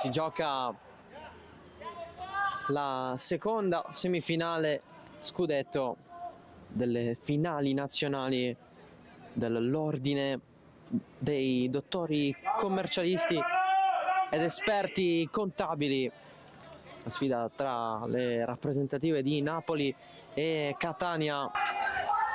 Si gioca la seconda semifinale scudetto delle finali nazionali dell'ordine dei dottori commercialisti ed esperti contabili. La sfida tra le rappresentative di Napoli e Catania.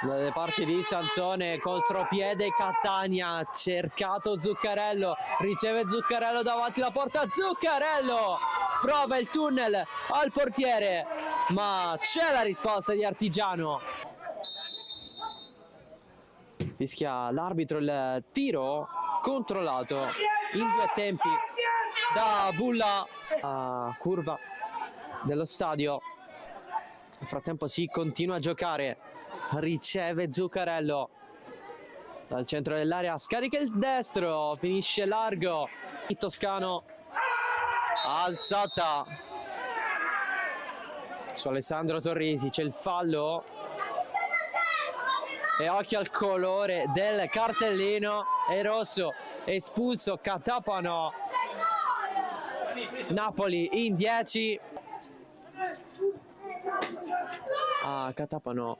Dalle parti di Sansone, contropiede Catania, ha cercato Zuccarello, riceve Zuccarello davanti alla porta, Zuccarello prova il tunnel al portiere, ma c'è la risposta di Artigiano. Fischia l'arbitro il tiro controllato in due tempi da Bulla a curva dello stadio. Nel frattempo si continua a giocare, riceve Zuccarello dal centro dell'area, scarica il destro, finisce largo, il toscano, alzata su Alessandro Torrisi, c'è il fallo e occhio al colore del cartellino, è rosso, espulso Catapano. Napoli in 10. Catapano.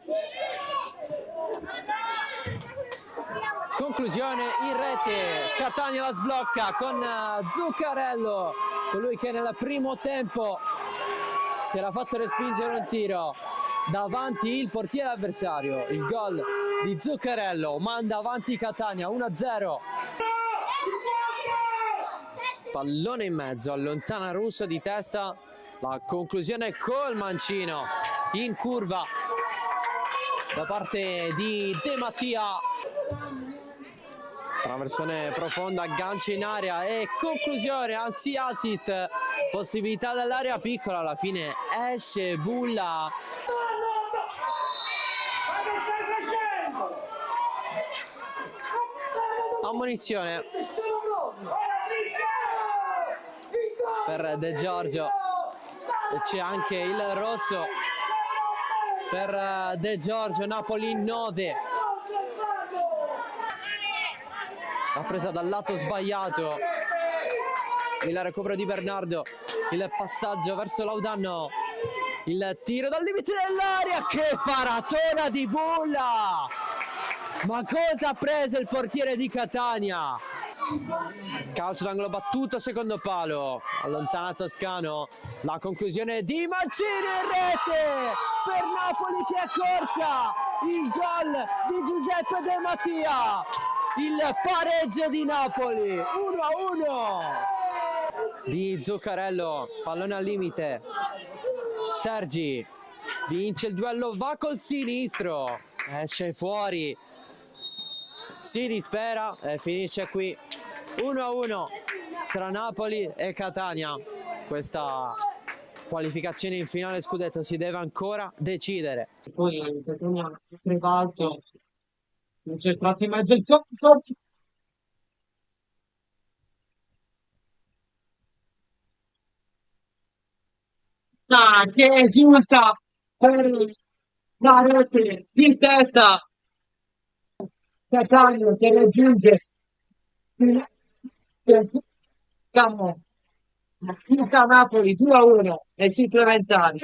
Conclusione in rete, Catania la sblocca con Zuccarello, colui che nel primo tempo si era fatto respingere un tiro davanti il portiere avversario. Il gol di Zuccarello manda avanti Catania 1-0. Pallone in mezzo, allontana Russo di testa, la conclusione col mancino in curva da parte di De Mattia. Traversone profonda, aggancio in area e conclusione, anzi assist, possibilità dall'area piccola, alla fine esce Bulla. Ammonizione per De Giorgio e c'è anche il rosso per De Giorgio. Napoli in 9. La presa dal lato sbagliato, il recupero di Bernardo, il passaggio verso Laudano, il tiro dal limite dell'area, che paratona di Bulla! Ma cosa ha preso il portiere di Catania? Calcio d'angolo battuto, secondo palo, allontana Toscano, la conclusione di Mancini in rete per Napoli che accorcia il gol di Giuseppe De Mattia, il pareggio di Napoli 1-1 di Zuccarello, pallone al limite, Sergi vince il duello, va col sinistro, esce fuori, si dispera e finisce qui 1-1 tra Napoli e Catania. Questa qualificazione in finale scudetto si deve ancora decidere. Poi Catania prevalso, non c'è spazio in mezzo, che esulta per la rete di testa, Catania che raggiunge siamo a Napoli 2-1 e supplementari.